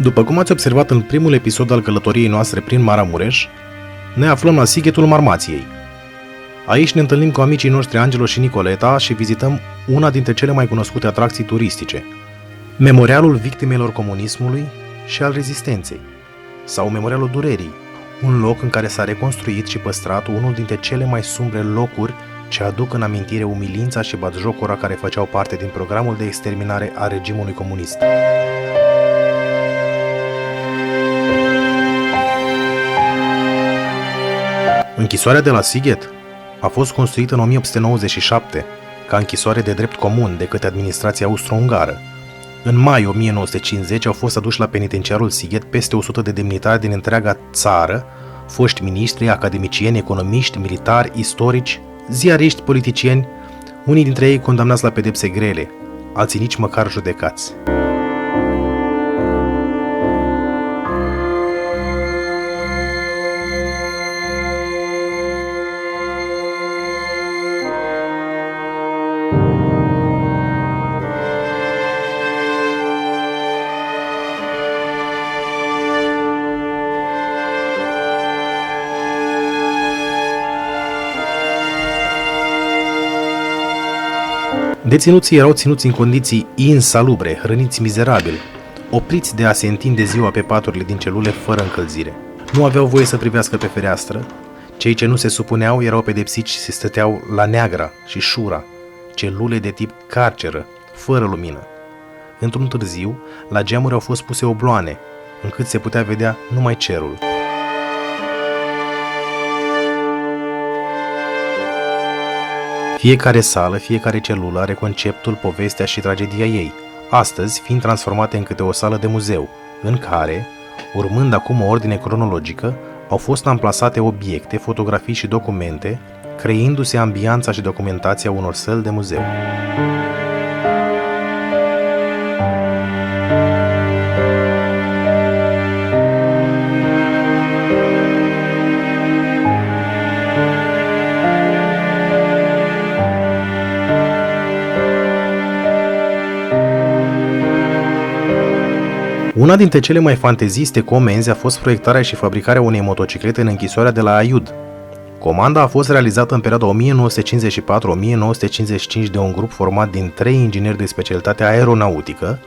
După cum ați observat în primul episod al călătoriei noastre prin Maramureș, ne aflăm la Sighetul Marmației. Aici ne întâlnim cu amicii noștri Angelo și Nicoleta și vizităm una dintre cele mai cunoscute atracții turistice, Memorialul Victimelor Comunismului și al Rezistenței, sau Memorialul Durerii, un loc în care s-a reconstruit și păstrat unul dintre cele mai sumbre locuri ce aduc în amintire umilința și batjocura care făceau parte din programul de exterminare a regimului comunist. Închisoarea de la Sighet a fost construită în 1897 ca închisoare de drept comun de către administrația austro-ungară. În mai 1950 au fost aduși la penitenciarul Sighet peste 100 de demnitari din întreaga țară, foști miniștri, academicieni, economiști, militari, istorici, ziariști, politicieni, unii dintre ei condamnați la pedepse grele, alții nici măcar judecați. Deținuții erau ținuți în condiții insalubre, hrăniți mizerabil, opriți de a se întinde ziua pe paturile din celule fără încălzire. Nu aveau voie să privească pe fereastră, cei ce nu se supuneau erau pedepsiți și se stăteau la neagra și șura, celule de tip carceră, fără lumină. Într-un târziu, la geamuri au fost puse obloane, încât se putea vedea numai cerul. Fiecare sală, fiecare celulă are conceptul, povestea și tragedia ei, astăzi fiind transformate în câte o sală de muzeu, în care, urmând acum o ordine cronologică, au fost amplasate obiecte, fotografii și documente, creându-se ambianța și documentația unor săli de muzeu. Una dintre cele mai fanteziste comenzi a fost proiectarea și fabricarea unei motociclete în închisoarea de la Aiud. Comanda a fost realizată în perioada 1954-1955 de un grup format din 3 ingineri de specialitate aeronautică,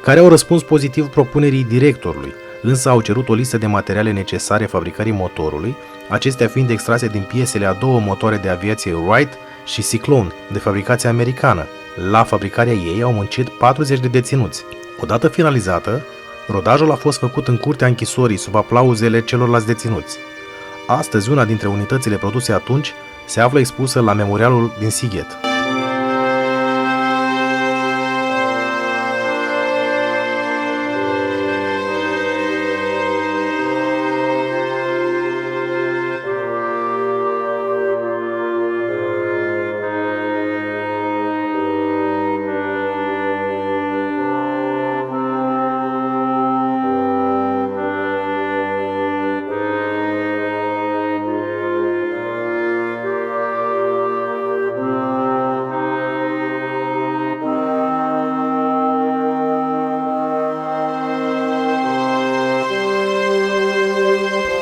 care au răspuns pozitiv propunerii directorului, însă au cerut o listă de materiale necesare fabricării motorului, acestea fiind extrase din piesele a două motoare de aviație Wright și Cyclone, de fabricație americană. La fabricarea ei au muncit 40 de deținuți. Odată finalizată, rodajul a fost făcut în curtea închisorii sub aplauzele celorlalți deținuți. Astăzi, una dintre unitățile produse atunci se află expusă la memorialul din Sighet.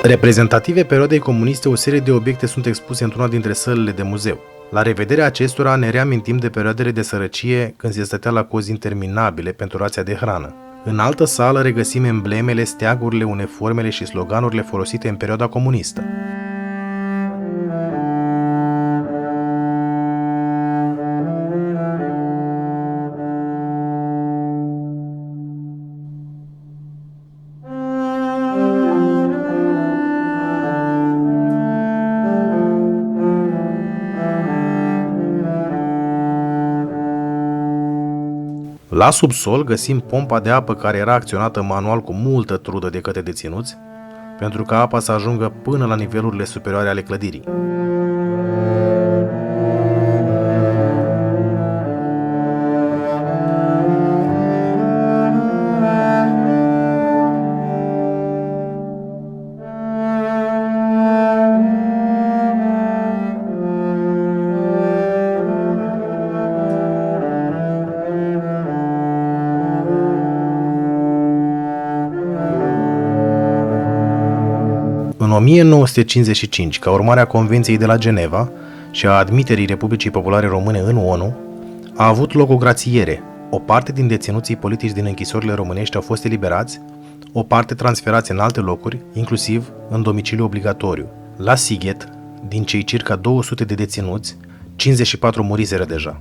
Reprezentative perioadei comuniste, o serie de obiecte sunt expuse într-una dintre sălile de muzeu. La revederea acestora ne reamintim de perioadele de sărăcie când se stătea la cozi interminabile pentru rația de hrană. În altă sală regăsim emblemele, steagurile, uniformele și sloganurile folosite în perioada comunistă. La subsol găsim pompa de apă care era acționată manual cu multă trudă de către deținuți, pentru ca apa să ajungă până la nivelurile superioare ale clădirii. În 1955, ca urmare a Convenției de la Geneva și a admiterii Republicii Populare Române în ONU, a avut loc o grațiere. O parte din deținuții politici din închisorile românești au fost eliberați, o parte transferați în alte locuri, inclusiv în domiciliu obligatoriu. La Sighet, din cei circa 200 de deținuți, 54 muriseră deja.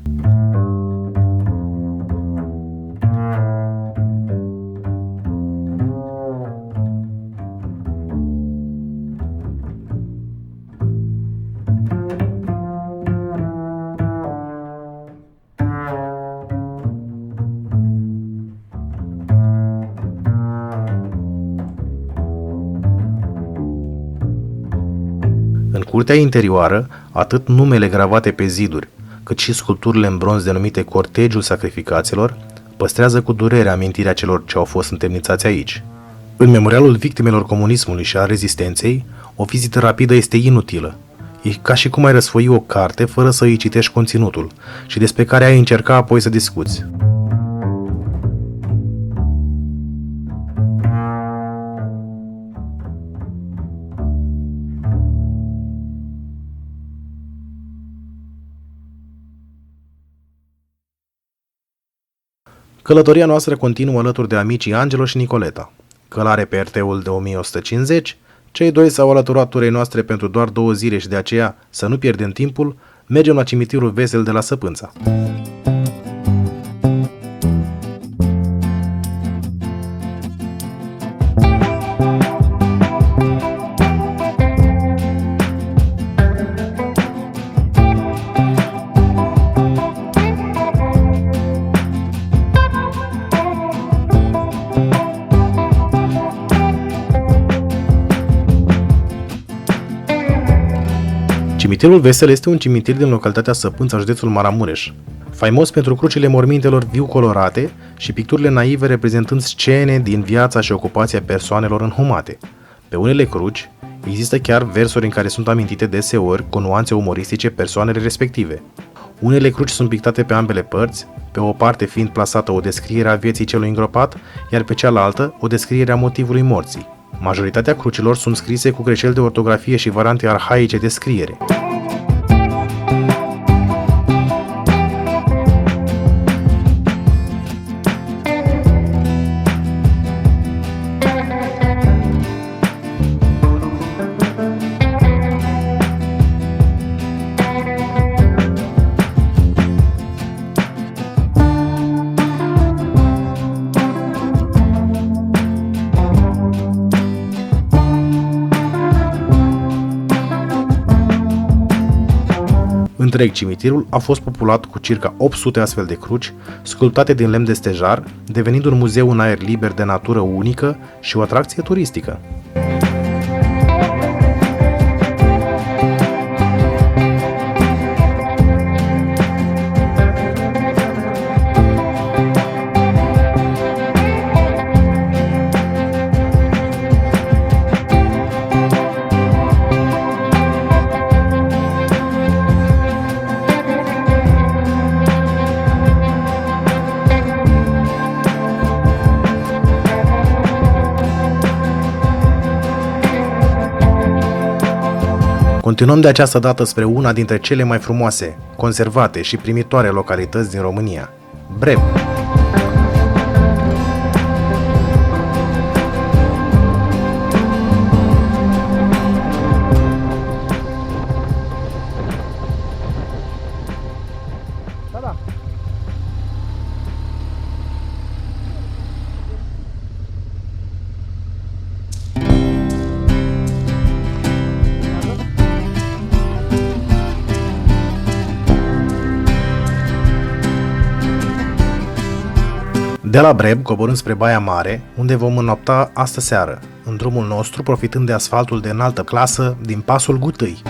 În curtea interioară, atât numele gravate pe ziduri, cât și sculpturile în bronz denumite Cortegiul Sacrificaților, păstrează cu durere amintirea celor ce au fost întemnițați aici. În memorialul victimelor comunismului și a rezistenței, o vizită rapidă este inutilă. E ca și cum ai răsfoi o carte fără să îi citești conținutul și despre care ai încerca apoi să discuți. Călătoria noastră continuă alături de amicii Angelo și Nicoleta. Călare pe RT-ul de 1150, cei doi s-au alăturat turei noastre pentru doar 2 zile și de aceea, să nu pierdem timpul, mergem la cimitirul Vesel de la Săpânța. Cimitirul Vesel este un cimitir din localitatea Săpânța, județul Maramureș, faimos pentru crucile mormintelor viu colorate și picturile naive reprezentând scene din viața și ocupația persoanelor înhumate. Pe unele cruci există chiar versuri în care sunt amintite deseori cu nuanțe umoristice persoanele respective. Unele cruci sunt pictate pe ambele părți, pe o parte fiind plasată o descriere a vieții celui îngropat, iar pe cealaltă o descriere a motivului morții. Majoritatea crucilor sunt scrise cu greșeli de ortografie și variante arhaice de scriere. Întreg cimitirul a fost populat cu circa 800 astfel de cruci, sculptate din lemn de stejar, devenind un muzeu în aer liber de natură unică și o atracție turistică. Continuăm de această dată spre una dintre cele mai frumoase, conservate și primitoare localități din România, Breb. De la Breb coborâm spre Baia Mare, unde vom înnopta astă seară, în drumul nostru profitând de asfaltul de înaltă clasă din pasul Gutâi.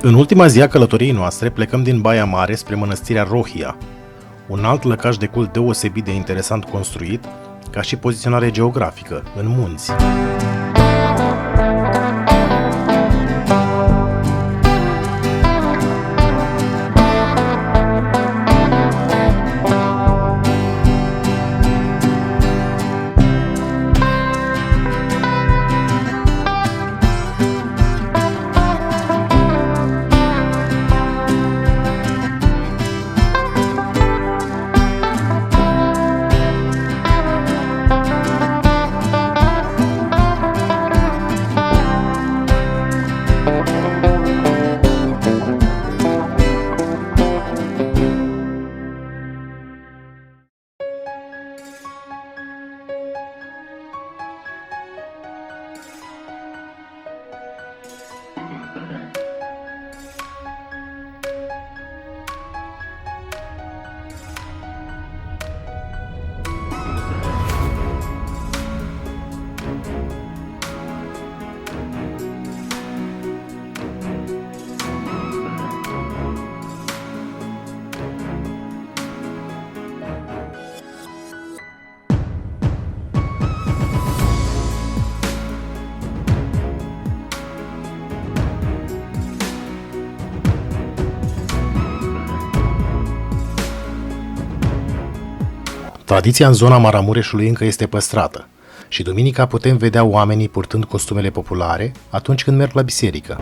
În ultima zi a călătoriei noastre plecăm din Baia Mare spre mănăstirea Rohia, un alt lăcaș de cult deosebit de interesant construit, ca și poziționare geografică, în munți. Tradiția în zona Maramureșului încă este păstrată și duminica putem vedea oamenii purtând costumele populare atunci când merg la biserică.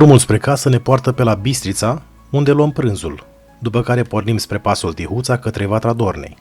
Drumul spre casă ne poartă pe la Bistrița, unde luăm prânzul, după care pornim spre pasul Tihuța către Vatra Dornei.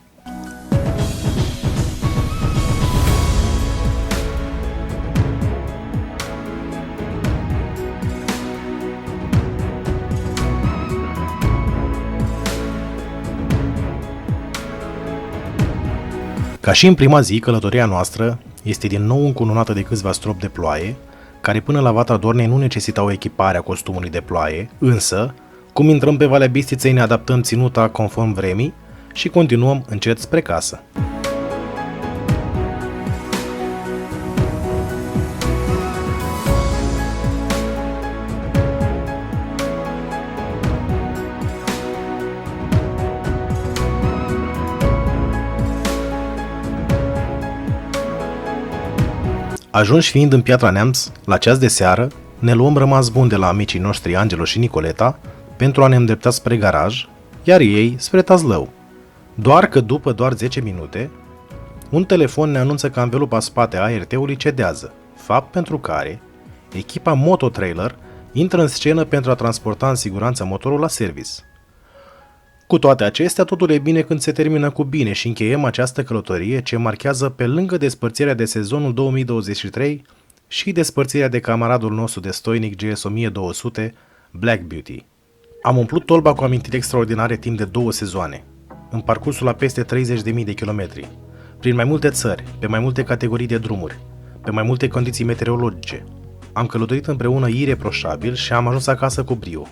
Ca și în prima zi, călătoria noastră este din nou încununată de câțiva stropi de ploaie, care până la Vatra Dornei nu necesitau echiparea costumului de ploaie, însă, cum intrăm pe Valea Bistriței, ne adaptăm ținuta conform vremii și continuăm încet spre casă. Ajunși fiind în Piatra Neamț, la ceas de seară, ne luăm rămas bun de la amicii noștri Angelo și Nicoleta pentru a ne îndrepta spre garaj, iar ei spre Tazlău. Doar că după doar 10 minute, un telefon ne anunță că anvelopa spate a ART-ului cedează, fapt pentru care echipa Mototrailer intră în scenă pentru a transporta în siguranță motorul la service. Cu toate acestea, totul e bine când se termină cu bine și încheiem această călătorie ce marchează pe lângă despărțirea de sezonul 2023 și despărțirea de camaradul nostru destoinic GS 1200, Black Beauty. Am umplut tolba cu amintiri extraordinare timp de 2 sezoane, în parcursul la peste 30.000 de kilometri, prin mai multe țări, pe mai multe categorii de drumuri, pe mai multe condiții meteorologice. am călătorit împreună ireproșabil și am ajuns acasă cu brio.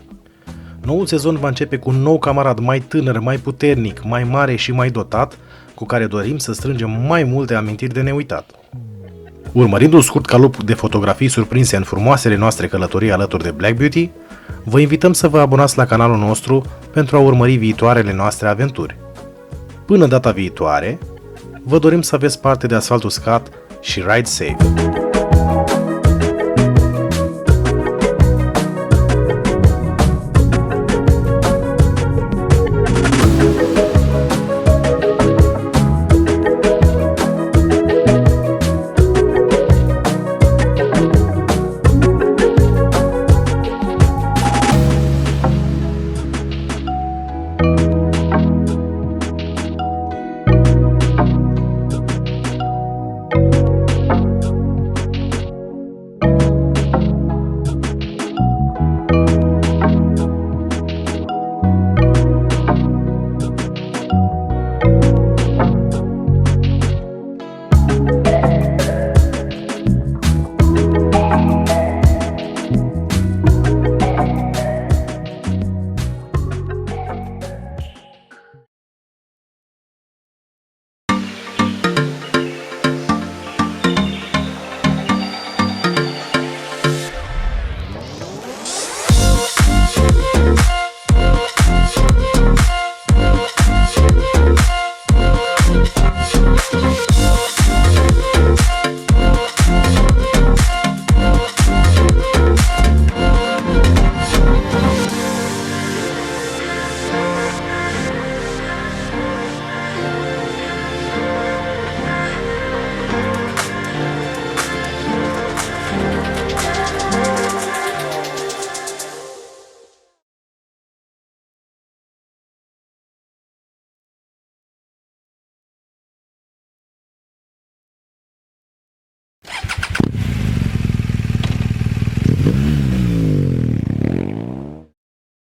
Noul sezon va începe cu un nou camarad mai tânăr, mai puternic, mai mare și mai dotat, cu care dorim să strângem mai multe amintiri de neuitat. Urmărind un scurt calup de fotografii surprinse în frumoasele noastre călătorii alături de Black Beauty, vă invităm să vă abonați la canalul nostru pentru a urmări viitoarele noastre aventuri. Până data viitoare, vă dorim să aveți parte de asfalt uscat și ride safe!